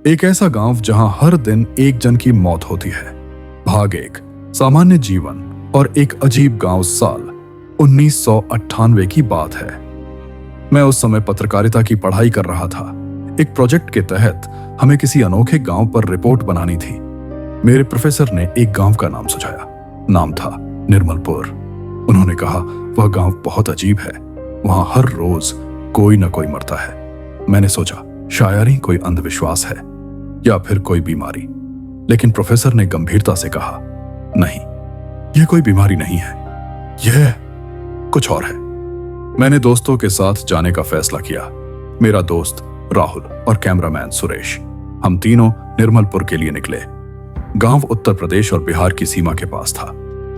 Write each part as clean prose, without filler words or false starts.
एक ऐसा गांव जहां हर दिन एक जन की मौत होती है। भाग 1, सामान्य जीवन और एक अजीब गांव। साल 1998 की बात है। मैं उस समय पत्रकारिता की पढ़ाई कर रहा था। एक प्रोजेक्ट के तहत हमें किसी अनोखे गांव पर रिपोर्ट बनानी थी। मेरे प्रोफेसर ने एक गांव का नाम सुझाया। नाम था निर्मलपुर। उन्होंने कहा, वह गांव बहुत अजीब है, वहां हर रोज कोई ना कोई मरता है। मैंने सोचा शायद ही कोई अंधविश्वास है या फिर कोई बीमारी। लेकिन प्रोफेसर ने गंभीरता से कहा, नहीं, यह कोई बीमारी नहीं है, यह कुछ और है। मैंने दोस्तों के साथ जाने का फैसला किया। मेरा दोस्त राहुल और कैमरामैन सुरेश, हम तीनों निर्मलपुर के लिए निकले। गांव उत्तर प्रदेश और बिहार की सीमा के पास था।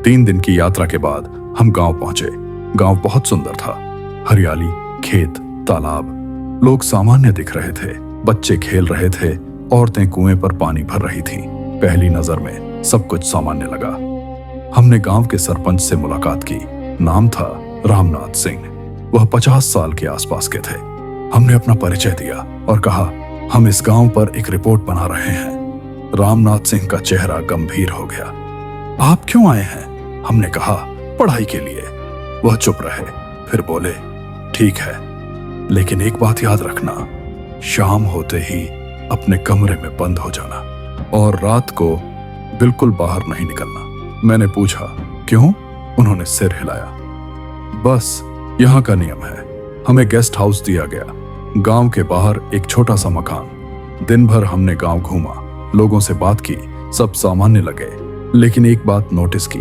3 दिन की यात्रा के बाद हम गांव पहुंचे। गांव बहुत सुंदर था। हरियाली, खेत, तालाब, लोग सामान्य दिख रहे थे। बच्चे खेल रहे थे, औरतें कुएं पर पानी भर रही थीं। पहली नजर में सब कुछ सामान्य लगा। हमने गांव के सरपंच से मुलाकात की। नाम था रामनाथ सिंह। वह 50 साल के आसपास के थे। हमने अपना परिचय दिया और कहा, हम इस गांव पर एक रिपोर्ट बना रहे हैं। रामनाथ सिंह का चेहरा गंभीर हो गया। आप क्यों आए हैं? हमने कहा, पढ़ाई के लिए। वह चुप रहे, फिर बोले, ठीक है, लेकिन एक बात याद रखना, शाम होते ही अपने कमरे में बंद हो जाना और रात को बिल्कुल बाहर नहीं निकलना। मैंने पूछा, क्यों? उन्होंने सिर हिलाया। बस यहां का नियम है। हमें गेस्ट हाउस दिया गया, गांव के बाहर एक छोटा सा मकान। दिन भर हमने गांव घूमा, लोगों से बात की, सब सामान्य लगे। लेकिन एक बात नोटिस की,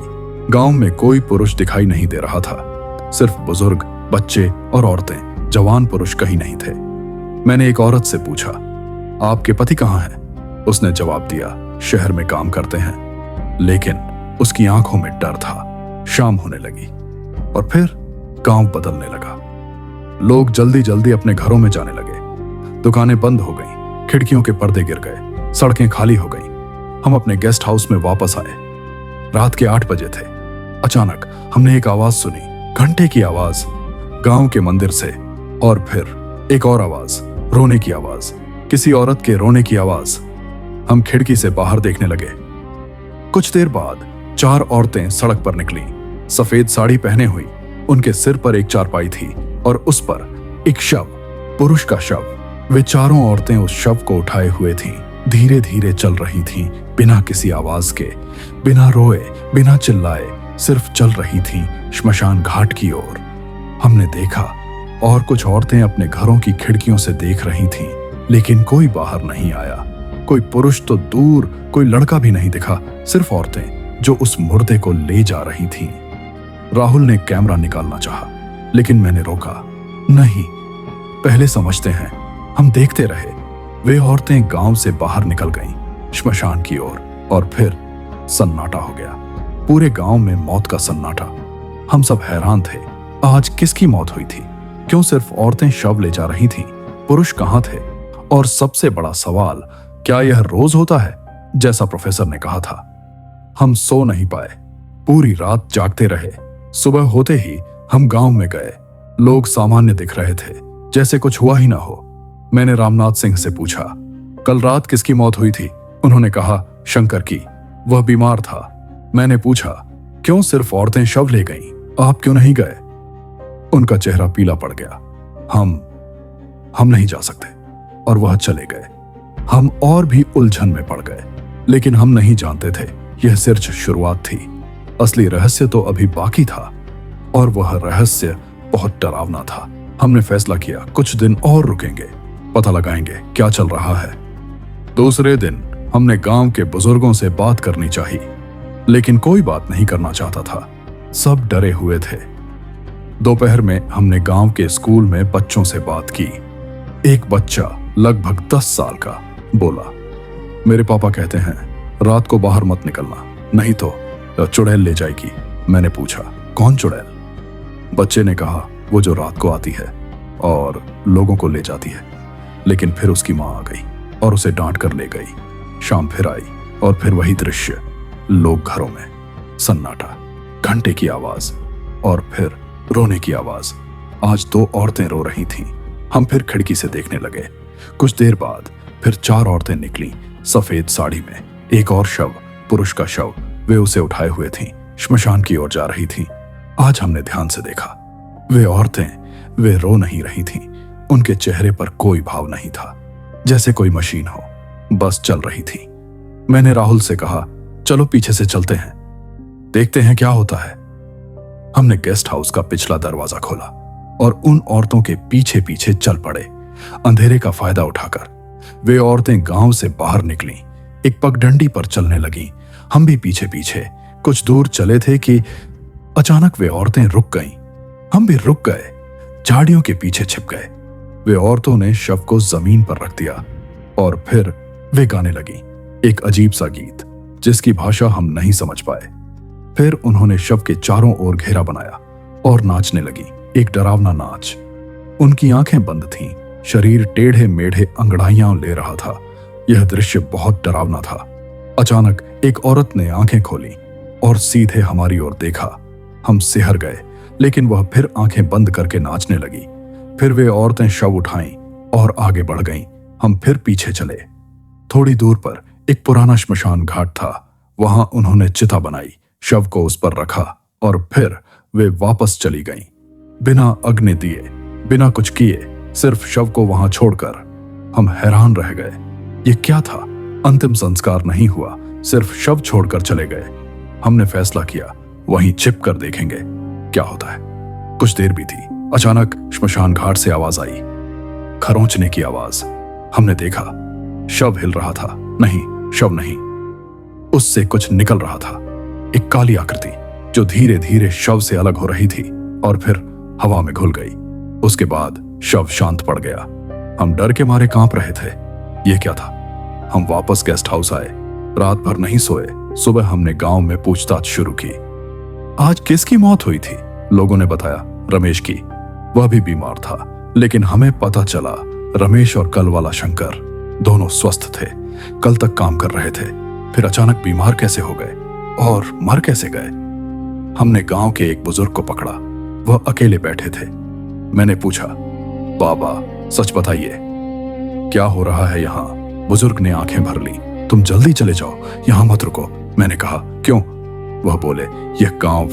गांव में कोई पुरुष दिखाई नहीं दे रहा था। सिर्फ बुजुर्ग, बच्चे और औरतें। जवान पुरुष कहीं नहीं थे। मैंने एक औरत से पूछा, आपके पति कहाँ हैं? उसने जवाब दिया, शहर में काम करते हैं। लेकिन उसकी आंखों में डर था। शाम होने लगी और फिर गांव बदलने लगा। लोग जल्दी जल्दी अपने घरों में जाने लगे। दुकानें बंद हो गईं, खिड़कियों के पर्दे गिर गए, सड़कें खाली हो गईं। हम अपने गेस्ट हाउस में वापस आए। रात के 8 बजे थे। अचानक हमने एक आवाज सुनी, घंटे की आवाज, गांव के मंदिर से। और फिर एक और आवाज, रोने की आवाज, किसी औरत के रोने की आवाज। हम खिड़की से बाहर देखने लगे। कुछ देर बाद 4 औरतें सड़क पर निकलीं। सफेद साड़ी पहने हुई। उनके सिर पर एक चारपाई थी और उस पर एक शव, पुरुष का शव। वे चारों औरतें उस शव को उठाए हुए थीं। धीरे धीरे चल रही थीं, बिना किसी आवाज के, बिना रोए, बिना चिल्लाए, सिर्फ चल रही थीं श्मशान घाट की ओर। हमने देखा और कुछ औरतें अपने घरों की खिड़कियों से देख रही थीं, लेकिन कोई बाहर नहीं आया। कोई पुरुष तो दूर, कोई लड़का भी नहीं दिखा, सिर्फ औरतें जो उस मुर्दे को ले जा रही थीं। राहुल ने कैमरा निकालना चाहा, लेकिन मैंने रोका। नहीं, पहले समझते हैं। हम देखते रहे। वे औरतें गांव से बाहर निकल गईं, श्मशान की ओर, और फिर सन्नाटा हो गया। पूरे गांव में मौत का सन्नाटा। हम सब हैरान थे, आज किसकी मौत हुई थी? क्यों सिर्फ औरतें शव ले जा रही थीं? पुरुष कहां थे? और सबसे बड़ा सवाल, क्या यह रोज होता है जैसा प्रोफेसर ने कहा था? हम सो नहीं पाए, पूरी रात जागते रहे। सुबह होते ही हम गांव में गए। लोग सामान्य दिख रहे थे, जैसे कुछ हुआ ही ना हो। मैंने रामनाथ सिंह से पूछा, कल रात किसकी मौत हुई थी? उन्होंने कहा, शंकर की, वह बीमार था। मैंने पूछा, क्यों सिर्फ औरतें शव ले गईं? आप क्यों नहीं गए? उनका चेहरा पीला पड़ गया। हम नहीं जा सकते, और वह चले गए। हम और भी उलझन में पड़ गए, लेकिन हम नहीं जानते थे यह सिर्फ शुरुआत थी। असली रहस्य तो अभी बाकी था, और वह रहस्य बहुत डरावना था। हमने फैसला किया, कुछ दिन और रुकेंगे, पता लगाएंगे क्या चल रहा है। दूसरे दिन हमने गांव के बुजुर्गों से बात करनी चाहिए, लेकिन कोई बात नहीं करना चाहता था। सब डरे हुए थे। दोपहर में हमने गांव के स्कूल में बच्चों से बात की। एक बच्चा लगभग 10 साल का बोला, मेरे पापा कहते हैं रात को बाहर मत निकलना, नहीं तो चुड़ैल ले जाएगी। मैंने पूछा, कौन चुड़ैल? बच्चे ने कहा, वो जो रात को आती है और लोगों को ले जाती है। लेकिन फिर उसकी मां आ गई और उसे डांट कर ले गई। शाम फिर आई और फिर वही दृश्य, लोग घरों में, सन्नाटा, घंटे की आवाज और फिर रोने की आवाज। आज 2 औरतें रो रही थीं। हम फिर खिड़की से देखने लगे। कुछ देर बाद फिर 4 औरतें निकली सफेद साड़ी में। एक और शव, पुरुष का शव, वे उसे उठाए हुए थीं, श्मशान की ओर जा रही थीं। आज हमने ध्यान से देखा, वे औरतें, वे रो नहीं रही थीं। उनके चेहरे पर कोई भाव नहीं था, जैसे कोई मशीन हो, बस चल रही थी। मैंने राहुल से कहा, चलो पीछे से चलते हैं, देखते हैं क्या होता है। हमने गेस्ट हाउस का पिछला दरवाजा खोला और उन औरतों के पीछे पीछे चल पड़े। अंधेरे का फायदा उठाकर वे औरतें गांव से बाहर निकली, एक पगडंडी पर चलने लगी। हम भी पीछे पीछे कुछ दूर चले थे कि अचानक वे औरतें रुक गईं। हम भी रुक गए, झाड़ियों के पीछे छिप गए। वे औरतों ने शव को जमीन पर रख दिया और फिर वे गाने लगी एक अजीब सा गीत जिसकी भाषा हम नहीं समझ पाए। फिर उन्होंने शव के चारों ओर घेरा बनाया और नाचने लगी, एक डरावना नाच। उनकी आंखें बंद थीं, शरीर टेढ़े मेढ़े अंगड़ाइयां ले रहा था। यह दृश्य बहुत डरावना था। अचानक एक औरत ने आंखें खोली और सीधे हमारी ओर देखा। हम सिहर गए, लेकिन वह फिर आंखें बंद करके नाचने लगी। फिर वे औरतें शव उठाईं और आगे बढ़ गईं। हम फिर पीछे चले। थोड़ी दूर पर एक पुराना श्मशान घाट था। वहां उन्होंने चिता बनाई, शव को उस पर रखा और फिर वे वापस चली गईं, बिना अग्नि दिए, बिना कुछ किए, सिर्फ शव को वहां छोड़कर। हम हैरान रह गए, ये क्या था? अंतिम संस्कार नहीं हुआ, सिर्फ शव छोड़कर चले गए। हमने फैसला किया वहीं छिप कर देखेंगे क्या होता है। कुछ देर बीती, अचानक श्मशान घाट से आवाज आई, खरोंचने की आवाज। हमने देखा, शव हिल रहा था। नहीं, शव नहीं, उससे कुछ निकल रहा था, एक काली आकृति जो धीरे धीरे शव से अलग हो रही थी और फिर हवा में घुल गई। उसके बाद शव शांत पड़ गया। हम डर के मारे कांप रहे थे। यह क्या था? हम वापस गेस्ट हाउस आए, रात भर नहीं सोए। सुबह हमने गांव में पूछताछ शुरू की। आज किसकी मौत हुई थी? लोगों ने बताया, रमेश की। वह भी बीमार था, लेकिन हमें पता चला रमेश और कल वाला शंकर दोनों स्वस्थ थे, कल तक काम कर रहे थे, फिर अचानक बीमार कैसे हो गए और मर कैसे गए? हमने गांव के एक बुजुर्ग को पकड़ा, वह अकेले बैठे थे। मैंने पूछा, बाबा सच बताइए, क्या हो रहा है यहाँ? बुजुर्ग ने आंखें भर ली। तुम जल्दी चले जाओ, यहाँ मत रुको। मैंने कहा, क्यों? वह बोले, यह गांव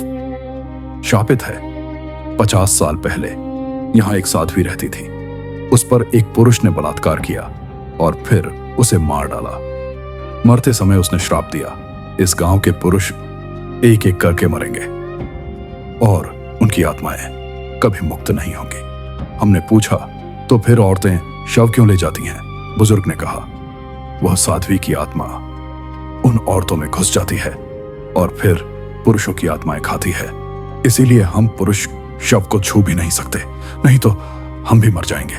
शापित है। 50 साल पहले यहाँ एक साध्वी रहती थी, उस पर एक पुरुष ने बलात्कार किया और फिर उसे मार डाला। मरते समय उसने श्राप दिया, इस गांव के पुरुष एक एक करके मरेंगे और उनकी आत्माएं कभी मुक्त नहीं होंगी। हमने पूछा, तो फिर औरतें शव क्यों ले जाती हैं? बुजुर्ग ने कहा, वह साध्वी की आत्मा उन औरतों में घुस जाती है और फिर पुरुषों की आत्माएं खाती है। इसीलिए हम पुरुष शव को छू भी नहीं सकते, नहीं तो हम भी मर जाएंगे।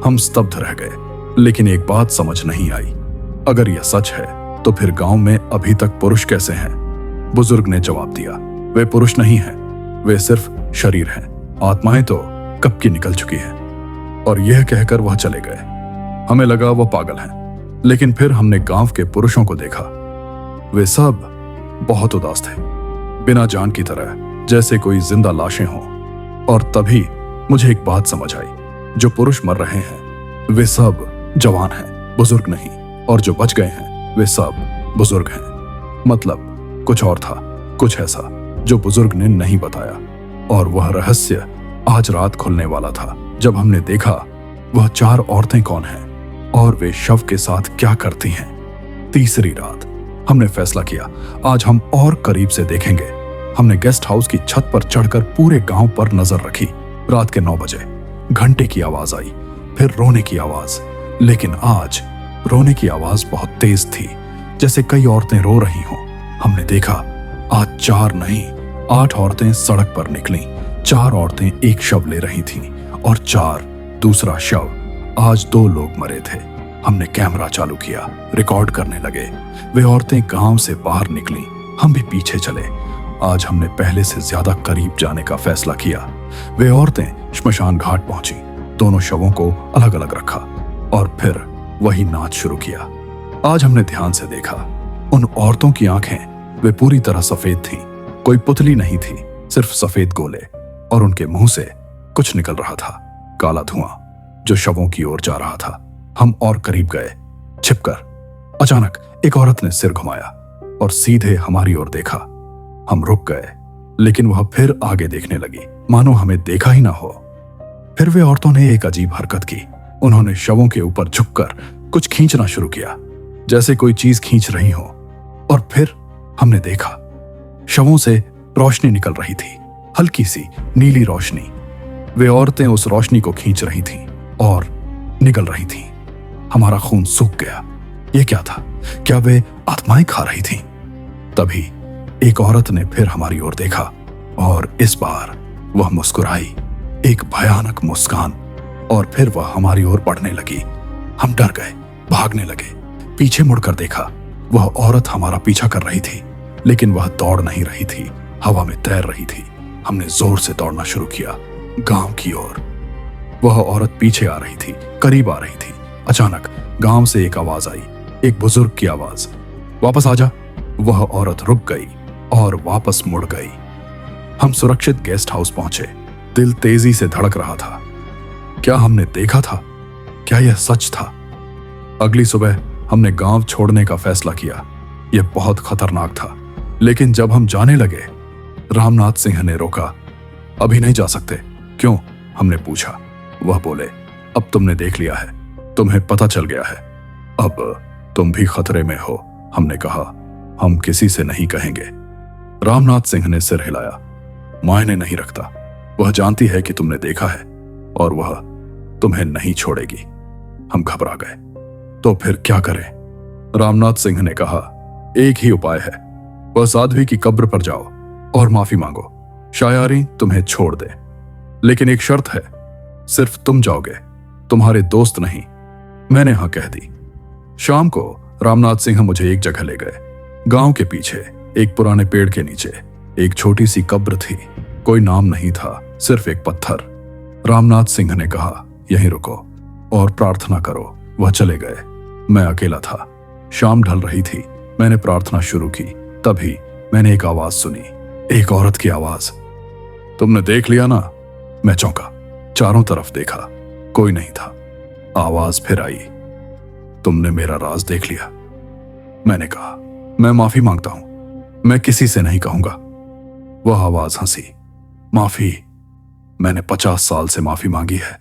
हम स्तब्ध रह गए, लेकिन एक बात समझ नहीं आई, अगर यह सच है तो फिर गांव में अभी तक पुरुष कैसे हैं? बुजुर्ग ने जवाब दिया, वे पुरुष नहीं हैं, वे सिर्फ शरीर हैं, आत्माएं तो कब की निकल चुकी हैं। और यह कहकर वह चले गए। हमें लगा वो पागल हैं, लेकिन फिर हमने गांव के पुरुषों को देखा। वे सब बहुत उदास थे, बिना जान की तरह, जैसे कोई जिंदा लाशें हों। और तभी मुझे एक बात समझ आई, जो पुरुष मर रहे हैं वे सब जवान हैं, बुजुर्ग नहीं, और जो बच गए हैं वे सब बुजुर्ग हैं। मतलब कुछ और था, कुछ ऐसा जो बुजुर्ग ने नहीं बताया, और वह रहस्य आज रात खुलने वाला था, जब हमने देखा वह 4 औरतें कौन हैं और वे शव के साथ क्या करती हैं। तीसरी रात हमने फैसला किया, आज हम और करीब से देखेंगे। हमने गेस्ट हाउस की छत पर चढ़कर पूरे गांव पर नजर रखी। रात के 9 बजे घंटे की आवाज आई, फिर रोने की आवाज, लेकिन आज रोने की आवाज बहुत तेज थी, जैसे कई औरतें रो रही हों। हमने देखा आज 4 नहीं 8 औरतें सड़क पर निकलीं। 4 औरतें एक शव ले रही थीं और 4 दूसरा शव। आज 2 लोग मरे थे। हमने कैमरा चालू किया, रिकॉर्ड करने लगे। वे औरतें गांव से बाहर निकलीं, हम भी पीछे चले। आज हमने पहले से ज्यादा करीब जाने का फैसला किया। वे औरतें श्मशान घाट पहुंची, दोनों शवों को अलग अलग रखा और फिर वही नाच शुरू किया। आज हमने ध्यान से देखा, उन औरतों की आंखें वे पूरी तरह सफेद थीं, कोई पुतली नहीं थी, सिर्फ सफेद गोले, और उनके मुंह से कुछ निकल रहा था, काला धुआं जो शवों की ओर जा रहा था। हम और करीब गए। छिपकर अचानक एक औरत ने सिर घुमाया और सीधे हमारी ओर देखा। हम रुक गए, लेकिन वह फिर आगे देखने लगी, मानो हमें देखा ही ना हो। फिर वे औरतों ने एक अजीब हरकत की। उन्होंने शवों के ऊपर झुककर कुछ खींचना शुरू किया, जैसे कोई चीज खींच रही हो। और फिर हमने देखा, शवों से रोशनी निकल रही थी, हल्की सी नीली रोशनी। वे औरतें उस रोशनी को खींच रही थीं और निकल रही थीं। हमारा खून सूख गया। यह क्या था? क्या वे आत्माएं खा रही थीं? तभी एक औरत ने फिर हमारी ओर देखा और इस बार वह मुस्कुराई, एक भयानक मुस्कान, और फिर वह हमारी ओर बढ़ने लगी। हम डर गए, भागने लगे। पीछे मुड़कर देखा, वह औरत हमारा पीछा कर रही थी, लेकिन वह दौड़ नहीं रही थी, हवा में तैर रही थी। हमने जोर से दौड़ना शुरू किया, गांव की ओर। वह औरत पीछे आ रही थी, करीब आ रही थी। अचानक गांव से एक आवाज आई, एक बुजुर्ग की आवाज, वापस आजा। वह औरत रुक गई और वापस मुड़ गई। हम सुरक्षित गेस्ट हाउस पहुंचे। दिल तेजी से धड़क रहा था। क्या हमने देखा था? क्या यह सच था? अगली सुबह हमने गांव छोड़ने का फैसला किया। यह बहुत खतरनाक था, लेकिन जब हम जाने लगे, रामनाथ सिंह ने रोका। अभी नहीं जा सकते। क्यों? हमने पूछा। वह बोले, अब तुमने देख लिया है, तुम्हें पता चल गया है, अब तुम भी खतरे में हो। हमने कहा, हम किसी से नहीं कहेंगे। रामनाथ सिंह ने सिर हिलाया। मायने नहीं रखता, वह जानती है कि तुमने देखा है और वह तुम्हें नहीं छोड़ेगी। हम घबरा गए। तो फिर क्या करें? रामनाथ सिंह ने कहा, एक ही उपाय है, वह साध्वी की कब्र पर जाओ और माफी मांगो। शायारी तुम्हें छोड़ दे, लेकिन एक शर्त है, सिर्फ तुम जाओगे, तुम्हारे दोस्त नहीं। मैंने हाँ कह दी। शाम को रामनाथ सिंह मुझे एक जगह ले गए। गांव के पीछे एक पुराने पेड़ के नीचे एक छोटी सी कब्र थी। कोई नाम नहीं था, सिर्फ एक पत्थर। रामनाथ सिंह ने कहा, यहीं रुको और प्रार्थना करो। वह चले गए। मैं अकेला था। शाम ढल रही थी। मैंने प्रार्थना शुरू की। तभी मैंने एक आवाज सुनी, एक औरत की आवाज, तुमने देख लिया ना? मैं चौंका, चारों तरफ देखा, कोई नहीं था। आवाज फिर आई, तुमने मेरा राज देख लिया? मैंने कहा, मैं माफी मांगता हूं, मैं किसी से नहीं कहूंगा। वह आवाज हंसी, माफी? मैंने 50 साल से माफी मांगी है,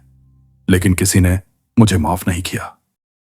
लेकिन किसी ने मुझे माफ नहीं किया।